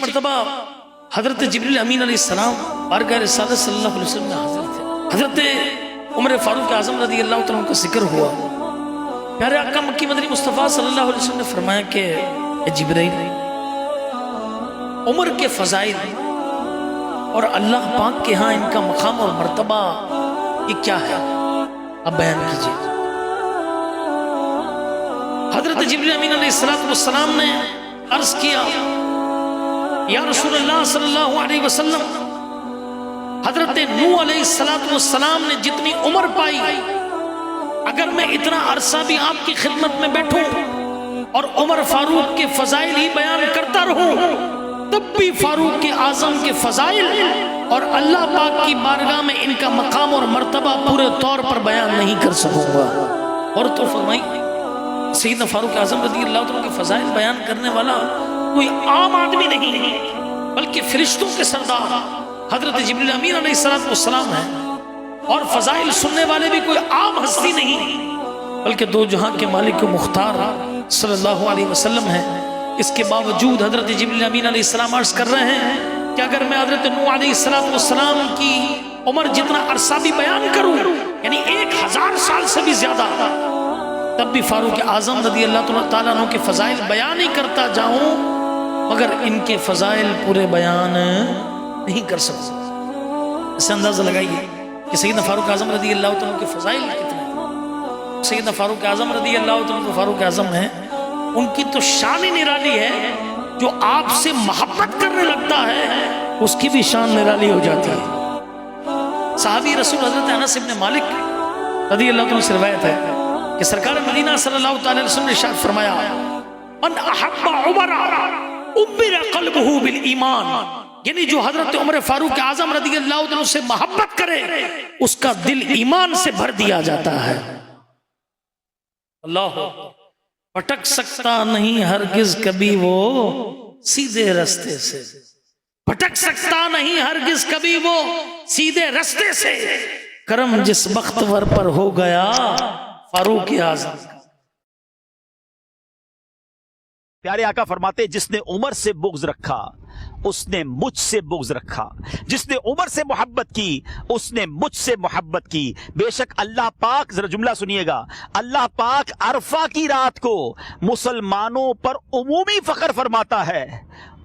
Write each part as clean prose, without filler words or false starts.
مرتبہ حضرت جبریل امین علیہ السلام بارگاہ رسالت صلی اللہ علیہ وسلم میں حاضر تھے. حضرت عمر فاروق اعظم رضی اللہ تعالیٰ عنہ کا ذکر ہوا. پیارے آقا مکی مدنی مصطفیٰ صلی اللہ علیہ وسلم نے فرمایا کہ اے جبریل، عمر کے فضائل اور اللہ پاک کے ہاں ان کا مقام اور مرتبہ یہ کیا ہے، اب بیان کیجئے. حضرت جبریل امین علیہ السلام نے عرض کیا یا رسول اللہ صلی اللہ علیہ وسلم، حضرت نوح علیہ السلام نے جتنی عمر پائی، اگر میں اتنا عرصہ بھی آپ کی خدمت میں بیٹھوں اور عمر فاروق کے فضائل ہی بیان کرتا رہوں تب بھی فاروق کے اعظم کے فضائل اور اللہ پاک کی بارگاہ میں ان کا مقام اور مرتبہ پورے طور پر بیان نہیں کر سکوں گا. اور تو فرمائی سیدنا فاروق اعظم رضی اللہ عنہ کے فضائل بیان کرنے والا کوئی عام آدمی نہیں بلکہ فرشتوں کے سردار حضرت جبریل امین علیہ السلام ہیں، اور فضائل سننے والے بھی کوئی عام ہستی نہیں بلکہ دو جہاں کے مالک و مختار صلی اللہ علیہ وسلم ہیں. اس کے باوجود حضرت جبریل امین علیہ السلام عرض کر رہے ہیں کہ اگر میں حضرت نوح علیہ السلام کی عمر جتنا عرصہ بھی بیان کروں، یعنی 1000 سال سے بھی زیادہ، تب بھی فاروق اعظم رضی اللہ تعالیٰ عنہ کے فضائل بیان ہی کرتا جاؤں مگر ان کے فضائل پورے بیان نہیں کر سکتا. اس سے اندازہ لگائیے کہ سیدنا فاروق اعظم رضی اللہ عنہ کے فضائل کتنے ہیں. سیدنا فاروق اعظم رضی اللہ عنہ فاروق اعظم ہیں، ان کی تو شان ہی نرالی ہے. جو آپ سے محبت کرنے لگتا ہے اس کی بھی شان نرالی ہو جاتی ہے. صحابی رسول حضرت انس بن مالک رضی اللہ عنہ سے روایت ہے کہ سرکار مدینہ صلی اللہ تعالی علیہ وسلم نے ارشاد فرمایا من احب عمر عمر قلبہ بالایمان، یعنی جو حضرت عمر فاروق اعظم رضی اللہ عنہ سے محبت کرے اس کا دل ایمان سے بھر دیا جاتا ہے. اللہ پھٹک سکتا نہیں ہرگز کبھی وہ سیدھے رستے سے، پھٹک سکتا نہیں ہرگز کبھی وہ سیدھے رستے سے، کرم جس بختور پر ہو گیا فاروق اعظم. پیارے آقا فرماتے جس نے عمر سے بغض رکھا اس نے مجھ سے بغض رکھا، جس نے عمر سے محبت کی اس نے مجھ سے محبت کی. بے شک اللہ پاک، ذرا جملہ سنیے گا، اللہ پاک عرفہ کی رات کو مسلمانوں پر عمومی فخر فرماتا ہے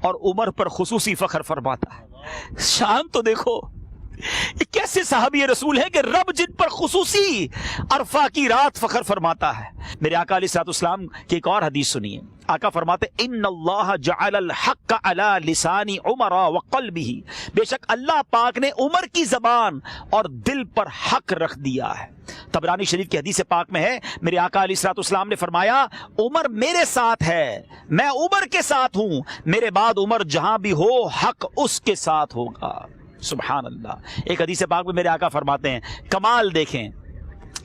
اور عمر پر خصوصی فخر فرماتا ہے. شان تو دیکھو، کیسے صحابی رسول ہے کہ رب جن پر خصوصی عرفہ کی رات فخر فرماتا ہے. میرے آقا علیہ السلام کی ایک اور حدیث سنیے. آقا فرماتے ان اللہ جعل الحق علی لسان عمر وقلبہ، بے شک اللہ پاک نے عمر کی زبان اور دل پر حق رکھ دیا ہے. طبرانی شریف کی حدیث پاک میں ہے میرے آقا علیہ السلام نے فرمایا عمر میرے ساتھ ہے، میں عمر کے ساتھ ہوں، میرے بعد عمر جہاں بھی ہو حق اس کے ساتھ ہوگا. سبحان اللہ. ایک حدیث پاک میں میرے آقا فرماتے ہیں، کمال دیکھیں،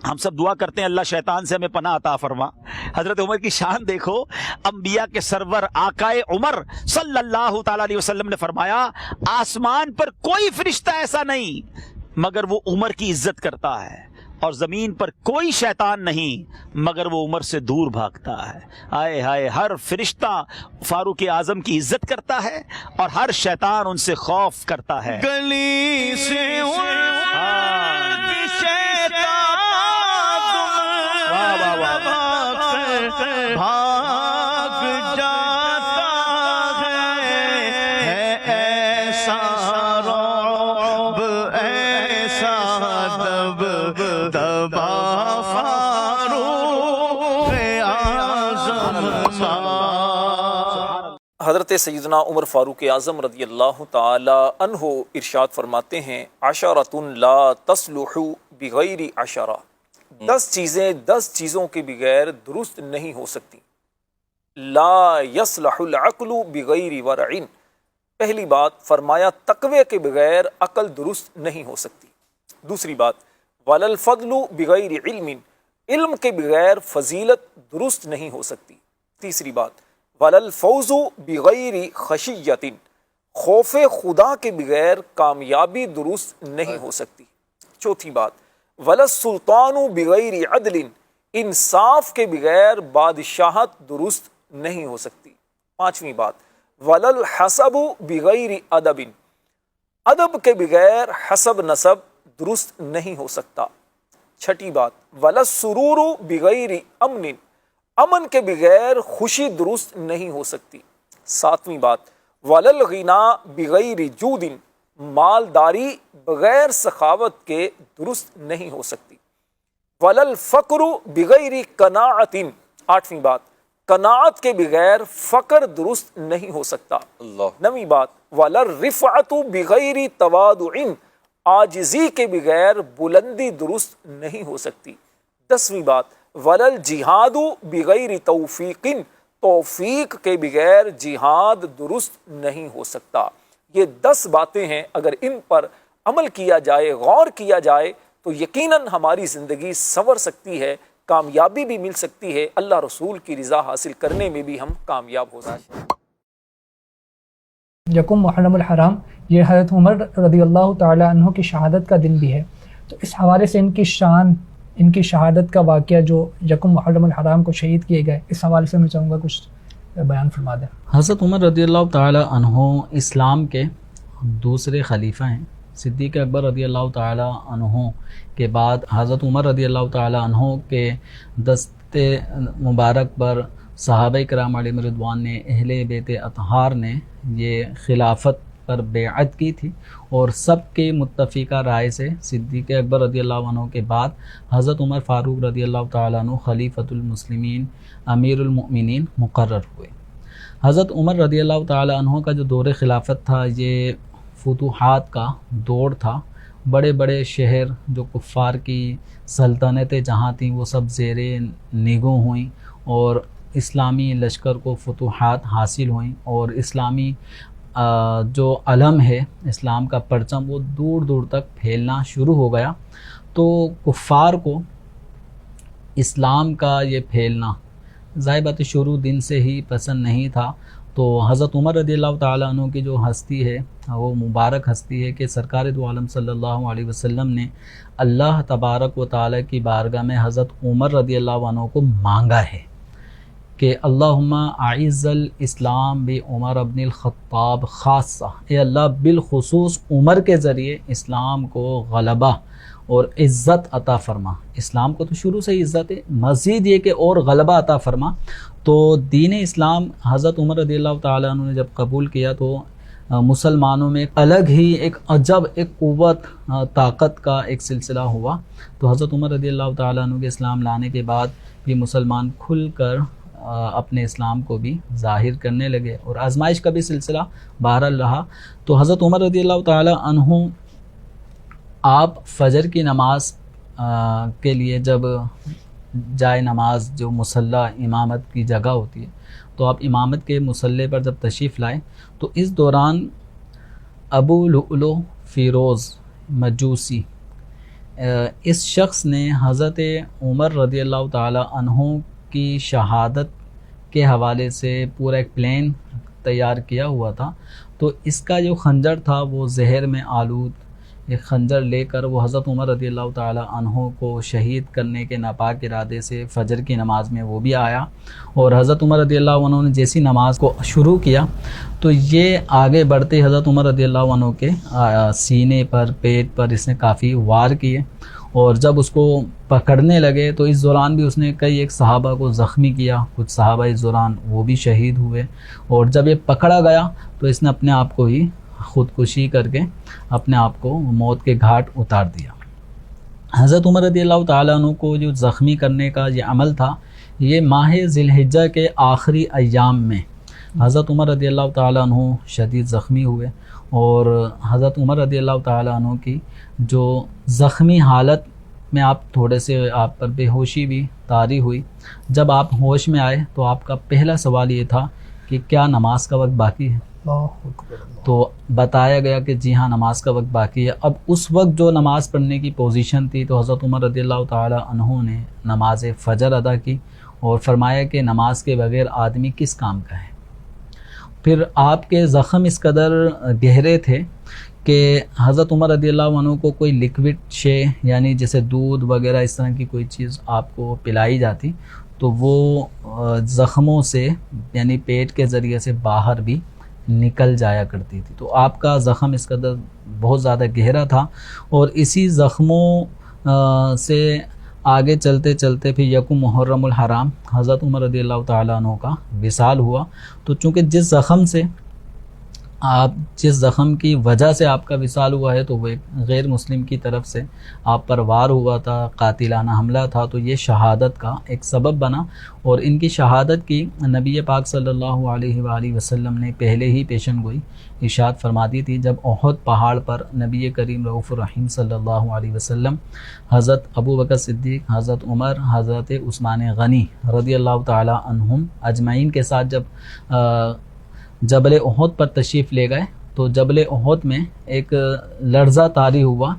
ہم سب دعا کرتے ہیں اللہ شیطان سے ہمیں پناہ عطا فرما. حضرت عمر کی شان دیکھو، انبیاء کے سرور آقائے عمر صلی اللہ تعالی علیہ وسلم نے فرمایا آسمان پر کوئی فرشتہ ایسا نہیں مگر وہ عمر کی عزت کرتا ہے، اور زمین پر کوئی شیطان نہیں مگر وہ عمر سے دور بھاگتا ہے. آئے ہائے، ہر فرشتہ فاروق اعظم کی عزت کرتا ہے اور ہر شیطان ان سے خوف کرتا ہے. گلی سے بھاگ جاتا ہے ایسا رعب ایسا دب دبا فاروق اعظم. حضرت سیدنا عمر فاروق اعظم رضی اللہ تعالی عنہ ارشاد فرماتے ہیں عشرۃ لا تصلح بغیر عشرہ، 10 چیزیں 10 چیزوں کے بغیر درست نہیں ہو سکتی. لا یصلح العقل بغیر ورع، پہلی بات فرمایا تقوی کے بغیر عقل درست نہیں ہو سکتی. دوسری بات ولا الفضل بغیر علم، علم کے بغیر فضیلت درست نہیں ہو سکتی. تیسری بات ولا الفوز بغیر خشیۃ، خوف خدا کے بغیر کامیابی درست نہیں ہو سکتی. چوتھی بات ولا السلطان بغیر عدل، انصاف کے بغیر بادشاہت درست نہیں ہو سکتی. پانچویں بات ولل حسب بغیر ادب، ادب کے بغیر حسب نسب درست نہیں ہو سکتا۔ چھٹی بات، ولل سرور بغیر امن، امن کے بغیر خوشی درست نہیں ہو سکتی۔ ساتویں بات، ولل غنا بغیر جود، مالداری بغیر سخاوت کے درست نہیں ہو سکتی۔ ولل فقر بغیر قناعت، آٹھویں بات، قناعت کے بغیر فقر درست نہیں ہو سکتا۔ نویں بات، ولل رفعت بغیر تواضع، عاجزی کے بغیر بلندی درست نہیں ہو سکتی۔ دسویں بات، ولل جہاد بغیر توفیق، توفیق کے بغیر جہاد درست نہیں ہو سکتا۔ یہ 10 باتیں ہیں، اگر ان پر عمل کیا جائے، غور کیا جائے تو یقیناً ہماری زندگی سنور سکتی ہے، کامیابی بھی مل سکتی ہے، اللہ رسول کی رضا حاصل کرنے میں بھی ہم کامیاب ہو سکتے ہیں۔ یکم محرم الحرام یہ حضرت عمر رضی اللہ تعالی عنہ کی شہادت کا دن بھی ہے، تو اس حوالے سے ان کی شان، ان کی شہادت کا واقعہ جو یکم محرم الحرام کو شہید کیے گئے، اس حوالے سے میں چاہوں گا کچھ بیان فرما دیں۔ حضرت عمر رضی اللہ تعالی عنہ اسلام کے دوسرے خلیفہ ہیں۔ صدیق اکبر رضی اللہ تعالی عنہ کے بعد حضرت عمر رضی اللہ تعالی عنہ کے دست مبارک پر صحابہ کرام علیہم رضوان نے، اہل بیت اطہار نے یہ خلافت پر بیعت کی تھی، اور سب کے متفقہ رائے سے صدیق اکبر رضی اللہ عنہ کے بعد حضرت عمر فاروق رضی اللہ تعالیٰ عنہ خلیفۃ المسلمین امیر المؤمنین مقرر ہوئے۔ حضرت عمر رضی اللہ تعالیٰ عنہ کا جو دور خلافت تھا، یہ فتوحات کا دور تھا۔ بڑے بڑے شہر جو کفار کی سلطنتیں جہاں تھیں وہ سب زیر نگوں ہوئیں، اور اسلامی لشکر کو فتوحات حاصل ہوئیں، اور اسلامی جو علم ہے، اسلام کا پرچم، وہ دور دور تک پھیلنا شروع ہو گیا۔ تو کفار کو اسلام کا یہ پھیلنا ظاہر بات شروع دن سے ہی پسند نہیں تھا۔ تو حضرت عمر رضی اللہ تعالیٰ عنہ کی جو ہستی ہے وہ مبارک ہستی ہے کہ سرکار دو عالم صلی اللہ علیہ وسلم نے اللہ تبارک و تعالیٰ کی بارگاہ میں حضرت عمر رضی اللہ عنہ کو مانگا ہے کہ اللہم اعز الاسلام بعمر ابن الخطاب خاصہ، اے اللہ بالخصوص عمر کے ذریعے اسلام کو غلبہ اور عزت عطا فرما۔ اسلام کو تو شروع سے ہی عزت ہے، مزید یہ کہ اور غلبہ عطا فرما۔ تو دین اسلام حضرت عمر رضی اللہ تعالیٰ عنہ نے جب قبول کیا تو مسلمانوں میں ایک الگ ہی ایک عجب، ایک قوت، طاقت کا ایک سلسلہ ہوا۔ تو حضرت عمر رضی اللہ تعالیٰ عنہ کے اسلام لانے کے بعد یہ مسلمان کھل کر اپنے اسلام کو بھی ظاہر کرنے لگے، اور آزمائش کا بھی سلسلہ بہرحال رہا۔ تو حضرت عمر رضی اللہ تعالیٰ عنہ آپ فجر کی نماز کے لیے جب جائے نماز، جو مصلی امامت کی جگہ ہوتی ہے، تو آپ امامت کے مصلی پر جب تشریف لائیں تو اس دوران ابو لؤلؤ فیروز مجوسی، اس شخص نے حضرت عمر رضی اللہ تعالی عنہ کی شہادت کے حوالے سے پورا ایک پلان تیار کیا ہوا تھا۔ تو اس کا جو خنجر تھا وہ زہر میں آلود ایک خنجر لے کر وہ حضرت عمر رضی اللہ تعالی عنہ کو شہید کرنے کے ناپاک ارادے سے فجر کی نماز میں وہ بھی آیا، اور حضرت عمر رضی اللہ عنہ نے جیسی نماز کو شروع کیا تو یہ آگے بڑھتے حضرت عمر رضی اللہ عنہ کے سینے پر، پیٹ پر اس نے کافی وار کیے، اور جب اس کو پکڑنے لگے تو اس دوران بھی اس نے کئی ایک صحابہ کو زخمی کیا، کچھ صحابہ اس دوران وہ بھی شہید ہوئے، اور جب یہ پکڑا گیا تو اس نے اپنے آپ کو ہی خودکشی کر کے اپنے آپ کو موت کے گھاٹ اتار دیا۔ حضرت عمر رضی اللہ تعالیٰ عنہ کو جو زخمی کرنے کا یہ عمل تھا، یہ ماہ ذی الحجہ کے آخری ایام میں حضرت عمر رضی اللہ تعالیٰ عنہ شدید زخمی ہوئے، اور حضرت عمر رضی اللہ تعالیٰ عنہ کی جو زخمی حالت میں آپ تھوڑے سے آپ پر بے ہوشی بھی طاری ہوئی۔ جب آپ ہوش میں آئے تو آپ کا پہلا سوال یہ تھا کہ کیا نماز کا وقت باقی ہے؟ تو بتایا گیا کہ جی ہاں نماز کا وقت باقی ہے۔ اب اس وقت جو نماز پڑھنے کی پوزیشن تھی تو حضرت عمر رضی اللہ تعالی عنہ نے نماز فجر ادا کی اور فرمایا کہ نماز کے بغیر آدمی کس کام کا ہے۔ پھر آپ کے زخم اس قدر گہرے تھے کہ حضرت عمر رضی اللہ عنہ کو کوئی لیکوڈ شے یعنی جیسے دودھ وغیرہ اس طرح کی کوئی چیز آپ کو پلائی جاتی تو وہ زخموں سے یعنی پیٹ کے ذریعے سے باہر بھی نکل جایا کرتی تھی. تو آپ کا زخم اس قدر بہت زیادہ گہرا تھا، اور اسی زخموں سے آگے چلتے چلتے پھر یکم محرم الحرام حضرت عمر رضی اللہ تعالیٰ عنہ کا وصال ہوا. تو چونکہ جس زخم کی وجہ سے آپ کا وصال ہوا ہے تو وہ ایک غیر مسلم کی طرف سے آپ پر وار ہوا تھا، قاتلانہ حملہ تھا، تو یہ شہادت کا ایک سبب بنا. اور ان کی شہادت کی نبی پاک صلی اللہ علیہ وآلہ وسلم نے پہلے ہی پیشن گوئی ارشاد فرما دی تھی، جب احد پہاڑ پر نبی کریم رؤوف الرحیم صلی اللہ علیہ وسلم حضرت ابو بکر صدیق، حضرت عمر، حضرت عثمان غنی رضی اللہ تعالی عنہم اجمعین کے ساتھ جب جبل احد پر تشریف لے گئے تو جبل احد میں ایک لرزہ طاری ہوا،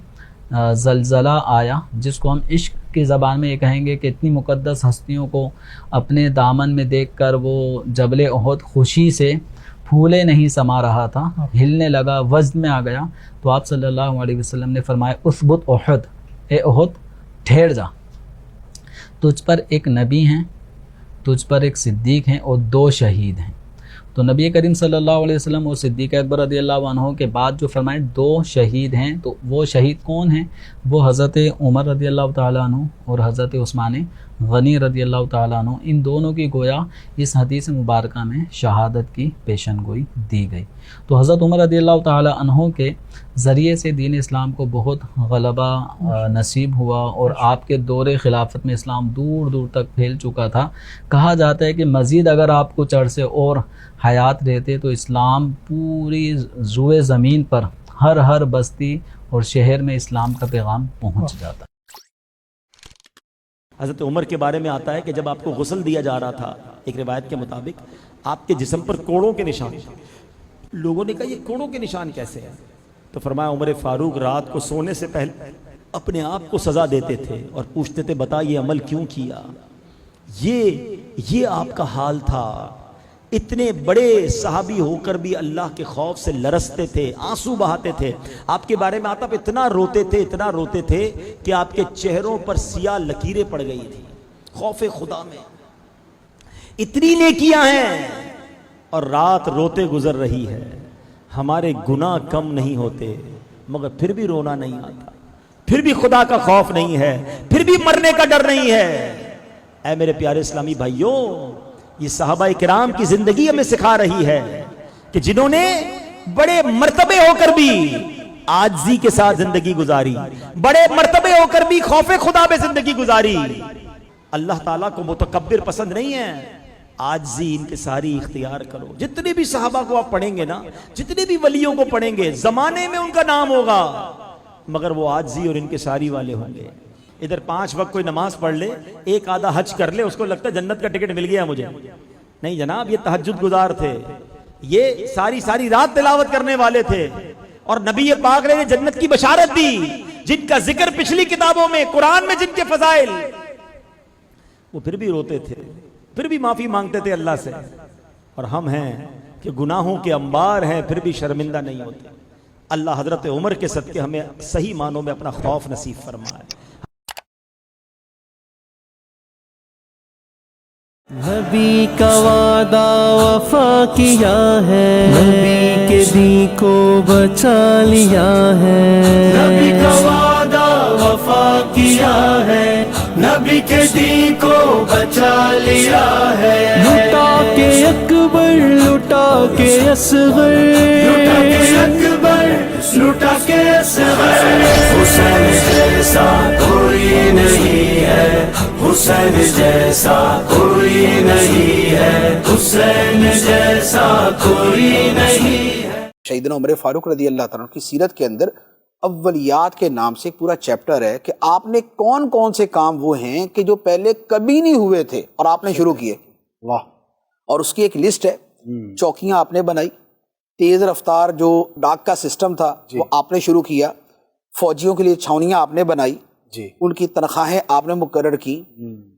زلزلہ آیا، جس کو ہم عشق کی زبان میں یہ کہیں گے کہ اتنی مقدس ہستیوں کو اپنے دامن میں دیکھ کر وہ جبل احد خوشی سے پھولے نہیں سما رہا تھا، ہلنے لگا، وزن میں آ گیا. تو آپ صلی اللہ علیہ وسلم نے فرمایا اثبت احد، اے احد ٹھہر جا، تجھ پر ایک نبی ہیں، تجھ پر ایک صدیق ہیں اور 2 شہید ہیں. تو نبی کریم صلی اللہ علیہ وسلم اور صدیق اکبر رضی اللہ عنہ کے بعد جو فرمائے 2 شہید ہیں، تو وہ شہید کون ہیں؟ وہ حضرت عمر رضی اللہ تعالیٰ عنہ اور حضرت عثمان غنی رضی اللہ تعالیٰ عنہ، ان دونوں کی گویا اس حدیث مبارکہ میں شہادت کی پیشن گوئی دی گئی. تو حضرت عمر رضی اللہ تعالیٰ عنہ کے ذریعے سے دین اسلام کو بہت غلبہ نصیب ہوا، اور آپ کے دور خلافت میں اسلام دور دور تک پھیل چکا تھا. کہا جاتا ہے کہ مزید اگر آپ کچھ عرصے اور حیات رہتے تو اسلام پوری روئے زمین پر ہر بستی اور شہر میں اسلام کا پیغام پہنچ جاتا. حضرت عمر کے بارے میں آتا ہے کہ جب آپ کو غسل دیا جا رہا تھا، ایک روایت کے مطابق آپ کے جسم پر کوڑوں کے نشان. لوگوں نے کہا یہ کوڑوں کے نشان کیسے ہیں؟ تو فرمایا عمر فاروق رات کو سونے سے پہلے اپنے آپ کو سزا دیتے تھے اور پوچھتے تھے بتا یہ عمل کیوں کیا. یہ آپ کا حال تھا. اتنے بڑے صحابی ہو کر بھی اللہ کے خوف سے لرزتے تھے، آنسو بہاتے تھے. آپ کے بارے میں آتا اتنا روتے تھے کہ آپ کے چہروں پر سیاہ لکیریں پڑ گئی تھی خوف خدا میں. اتنی نیکیاں ہیں اور رات روتے گزر رہی ہے. ہمارے گناہ کم نہیں ہوتے مگر پھر بھی رونا نہیں آتا، پھر بھی خدا کا خوف نہیں ہے، پھر بھی مرنے کا ڈر نہیں ہے. اے میرے پیارے اسلامی بھائیوں، یہ صحابہ کرام کی زندگی ہمیں سکھا رہی ہے کہ جنہوں نے بڑے مرتبے ہو کر بھی عاجزی کے ساتھ زندگی گزاری، بڑے مرتبے ہو کر بھی خوف خدا میں زندگی گزاری. اللہ تعالیٰ کو متکبر پسند نہیں ہے. عاجزی ان کے ساری اختیار کرو. جتنے بھی صحابہ کو آپ پڑھیں گے نا، جتنے بھی ولیوں کو پڑھیں گے، زمانے میں ان کا نام ہوگا مگر وہ عاجزی اور ان کے ساری والے ہوں گے. ادھر 5 وقت کوئی نماز پڑھ لے، ایک آدھا حج کر لے، اس کو لگتا ہے جنت کا ٹکٹ مل گیا مجھے. نہیں جناب، یہ تہجد گزار تھے، یہ ساری رات تلاوت کرنے والے تھے، اور نبی پاک نے جنت کی بشارت دی. جن کا ذکر پچھلی کتابوں میں، قرآن میں جن کے فضائل، وہ پھر بھی روتے تھے، پھر بھی معافی مانگتے تھے اللہ سے. اور ہم ہیں کہ گناہوں کے انبار ہیں پھر بھی شرمندہ نہیں ہوتے. اللہ حضرت عمر کے صدقے ہمیں صحیح معنوں میں اپنا خوف نصیب فرمائے. نبی کا وعدہ وفا کیا ہے، نبی کے دین کو بچا لیا ہے. نبی کا وعدہ وفا کیا ہے، نبی کے دین کو بچا لیا ہے. لٹا کے اکبر، لٹا کے اصغر، لٹا کے اکبر، لٹا کے اصغر. حسین جیسا کوئی نہیں ہے، حسین جیسا کوئی نہیں ہے، حسین جیسا کوئی نہیں ہے. سیدنا عمر فاروق رضی اللہ تعالیٰ عنہ کی سیرت کے اندر اولیات کے نام سے ایک پورا چیپٹر ہے کہ آپ نے کون کون سے کام وہ ہیں کہ جو پہلے کبھی نہیں ہوئے تھے اور آپ نے شروع کیے. واہ. اور اس کی ایک لسٹ ہے. چوکیاں آپ نے بنائی، تیز رفتار جو ڈاک کا سسٹم تھا وہ آپ نے شروع کیا، فوجیوں کے لیے چھاونیاں آپ نے بنائی، ان کی تنخواہیں آپ نے مقرر کی.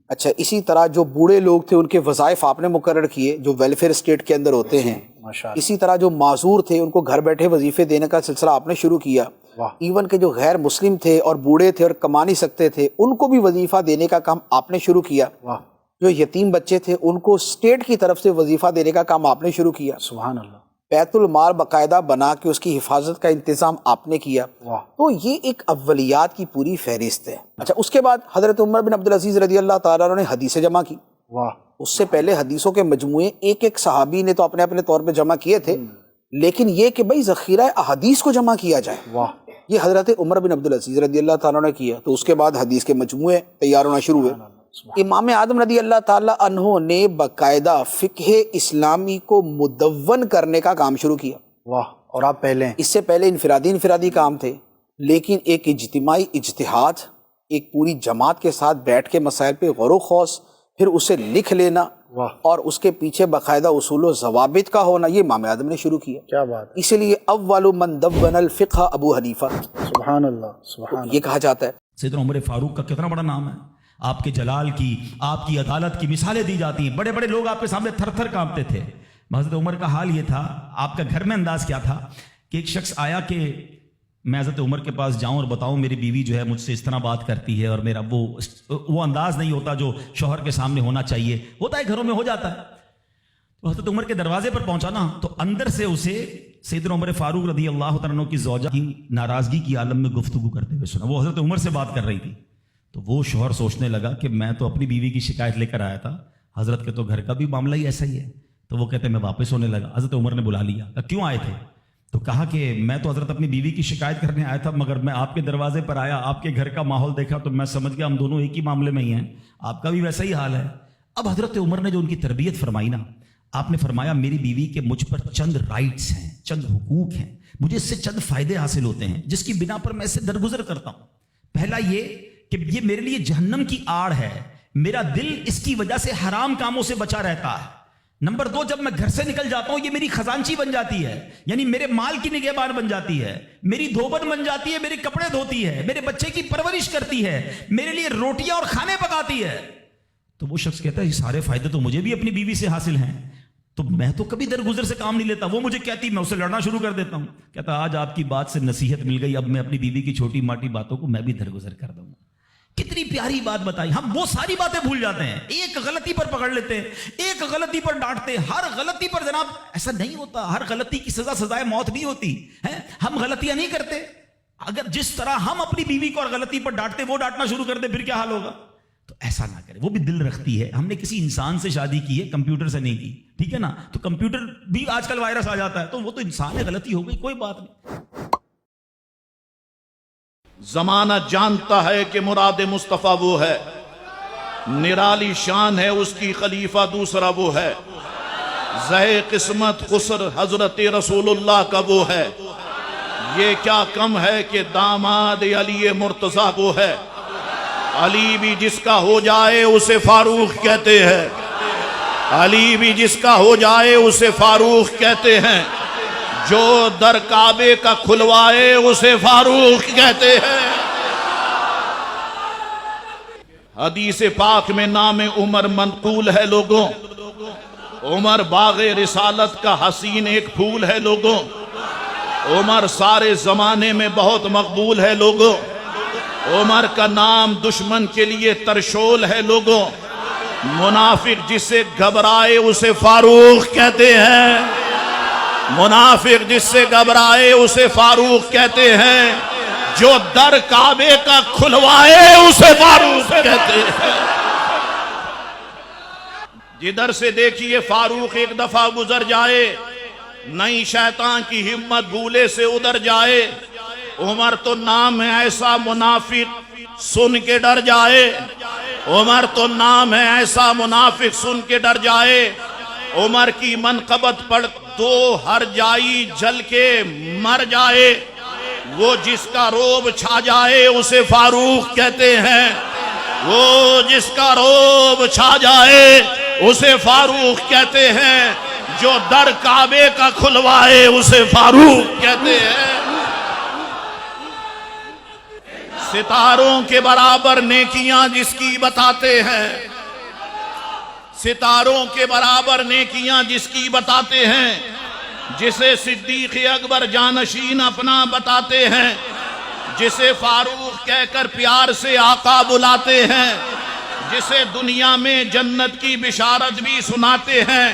اچھا، اسی طرح جو بوڑھے لوگ تھے ان کے وظائف آپ نے مقرر کیے جو ویلفیئر اسٹیٹ کے اندر ہوتے ہیں. اسی طرح جو معذور تھے ان کو گھر بیٹھے وظیفے دینے کا سلسلہ آپ نے شروع کیا. ایون کہ جو غیر مسلم تھے اور بوڑھے تھے اور کما نہیں سکتے تھے ان کو بھی وظیفہ دینے کا کام آپ نے شروع کیا. جو یتیم بچے تھے ان کو اسٹیٹ کی طرف سے وظیفہ دینے کا کام آپ نے شروع کیا. سبحان اللہ. بیت المال باقاعدہ بنا کے اس کی حفاظت کا انتظام آپ نے کیا. تو یہ ایک اولیات کی پوری فہرست ہے. اچھا اس کے بعد حضرت عمر بن عبدالعزیز رضی اللہ تعالیٰ عنہ نے حدیثیں جمع کی. اس سے پہلے حدیثوں کے مجموعے ایک ایک صحابی نے تو اپنے اپنے طور پہ جمع کیے تھے، لیکن یہ کہ بھائی ذخیرہ احادیث کو جمع کیا جائے یہ حضرت عمر بن عبدالعزیز رضی اللہ تعالیٰ نے کیا. تو اس کے بعد حدیث کے مجموعے تیار ہونا شروع ہوئے. امام اعظم رضی اللہ تعالیٰ عنہ نے باقاعدہ فقہ اسلامی کو مدون کرنے کا کام شروع کیا. اور آپ پہلے ہیں. اس سے پہلے انفرادی کام تھے، لیکن ایک اجتماعی اجتہاد، ایک پوری جماعت کے ساتھ بیٹھ کے مسائل پہ غور و خوض، پھر اسے لکھ لینا اور اس کے پیچھے باقاعدہ اصول و ضوابط کا ہونا، یہ امام اعظم نے شروع کیا. کیا بات ہے. اسی لیے اول من دون الفقہ ابو حنیفہ. سبحان اللہ سبحان اللہ. یہ کہا جاتا ہے. سیدنا عمر فاروق کا کتنا بڑا نام ہے. آپ کے جلال کی، آپ کی عدالت کی مثالیں دی جاتی ہیں. بڑے بڑے لوگ آپ کے سامنے تھر تھر کانپتے تھے. حضرت عمر کا حال یہ تھا، آپ کا گھر میں انداز کیا تھا کہ ایک شخص آیا کہ میں حضرت عمر کے پاس جاؤں اور بتاؤں میری بیوی جو ہے مجھ سے اس طرح بات کرتی ہے، اور میرا وہ انداز نہیں ہوتا جو شوہر کے سامنے ہونا چاہیے. ہوتا ہے گھروں میں ہو جاتا ہے. تو حضرت عمر کے دروازے پر پہنچا نا، تو اندر سے اسے سیدنا عمر فاروق رضی اللہ تعالیٰ عنہ کی زوجہ کی ناراضگی کی عالم میں گفتگو کرتے ہوئے سنا. وہ حضرت عمر سے بات کر رہی تھی. تو وہ شوہر سوچنے لگا کہ میں تو اپنی بیوی کی شکایت لے کر آیا تھا، حضرت کے تو گھر کا بھی معاملہ ہی ایسا ہی ہے. تو وہ کہتے میں واپس ہونے لگا. حضرت عمر نے بلا لیا، کہا کیوں آئے تھے؟ تو کہا کہ میں تو حضرت اپنی بیوی کی شکایت کرنے آیا تھا، مگر میں آپ کے دروازے پر آیا، آپ کے گھر کا ماحول دیکھا تو میں سمجھ گیا ہم دونوں ایک ہی معاملے میں ہی ہیں، آپ کا بھی ویسا ہی حال ہے. اب حضرت عمر نے جو ان کی تربیت فرمائی نا، آپ نے فرمایا میری بیوی کے مجھ پر چند رائٹس ہیں، چند حقوق ہیں، مجھے اس سے چند فائدے حاصل ہوتے ہیں جس کی بنا پر میں اس سے درگزر کرتا ہوں. پہلا یہ کہ یہ میرے لیے جہنم کی آڑ ہے، میرا دل اس کی وجہ سے حرام کاموں سے بچا رہتا ہے. نمبر دو، جب میں گھر سے نکل جاتا ہوں یہ میری خزانچی بن جاتی ہے، یعنی میرے مال کی نگہبان بن جاتی ہے، میری دھوبن بن جاتی ہے، میرے کپڑے دھوتی ہے، میرے بچے کی پرورش کرتی ہے، میرے لیے روٹیاں اور کھانے پکاتی ہے. تو وہ شخص کہتا ہے یہ سارے فائدے تو مجھے بھی اپنی بیوی سے حاصل ہیں، تو میں تو کبھی درگزر سے کام نہیں لیتا. وہ مجھے کہتی، میں اسے لڑنا شروع کر دیتا ہوں. کہتا آج آپ کی بات سے نصیحت مل گئی، اب میں اپنی بیوی کی چھوٹی ماٹی باتوں کو میں بھی درگزر کر دوں گا. کتنی پیاری بات بتائی. ہم وہ ساری باتیں بھول جاتے ہیں، ایک غلطی پر پکڑ لیتے ہیں، ایک غلطی پر ڈانٹتے ہیں. ہر غلطی پر جناب ایسا نہیں ہوتا، ہر غلطی کی سزا سزائے موت نہیں ہوتی ہے. ہم غلطیاں نہیں کرتے. اگر جس طرح ہم اپنی بیوی کو اور غلطی پر ڈانٹتے وہ ڈانٹنا شروع کر دے پھر کیا حال ہوگا. تو ایسا نہ کرے. وہ بھی دل رکھتی ہے. ہم نے کسی انسان سے شادی کی ہے، کمپیوٹر سے نہیں کی، ٹھیک ہے نا. تو کمپیوٹر بھی آج کل وائرس آ جاتا ہے، تو وہ تو انسان ہے، غلطی ہو گئی، کوئی بات نہیں. زمانہ جانتا ہے کہ مراد مصطفیٰ وہ ہے، نرالی شان ہے اس کی، خلیفہ دوسرا وہ ہے، زہ قسمت خسر حضرت رسول اللہ کا وہ ہے. یہ کیا کم ہے کہ داماد علی مرتضیٰ وہ ہے. علی بھی جس کا ہو جائے اسے فاروق کہتے ہیں، علی بھی جس کا ہو جائے اسے فاروق کہتے ہیں، جو در کعبے کا کھلوائے اسے فاروق کہتے ہیں. حدیث پاک میں نام عمر منقول ہے لوگوں. عمر باغ رسالت کا حسین ایک پھول ہے لوگوں. عمر سارے زمانے میں بہت مقبول ہے لوگوں. عمر کا نام دشمن کے لیے ترشول ہے لوگوں. منافق جس سے گھبرائے اسے فاروق کہتے ہیں، منافق جس سے گھبرائے اسے فاروق کہتے ہیں، جو در کعبے کا کھلوائے اسے فاروق کہتے ہیں. جدھر سے دیکھیے فاروق ایک دفعہ گزر جائے، نئی شیطان کی ہمت بھولے سے ادھر جائے. عمر تو نام ہے ایسا منافق سن کے ڈر جائے، عمر تو نام ہے ایسا منافق سن کے ڈر جائے. عمر کی منقبت پڑھ تو ہر جائی جل کے مر جائے. وہ جس کا روب چھا جائے اسے فاروق کہتے ہیں، وہ جس کا روب چھا جائے اسے فاروق کہتے ہیں، جو در کعبے کا کھلوائے اسے فاروق کہتے ہیں. ستاروں کے برابر نیکیاں جس کی بتاتے ہیں، ستاروں کے برابر نیکیاں جس کی بتاتے ہیں، جسے صدیق اکبر جانشین اپنا بتاتے ہیں، جسے فاروق کہہ کر پیار سے آقا بلاتے ہیں، جسے دنیا میں جنت کی بشارت بھی سناتے ہیں،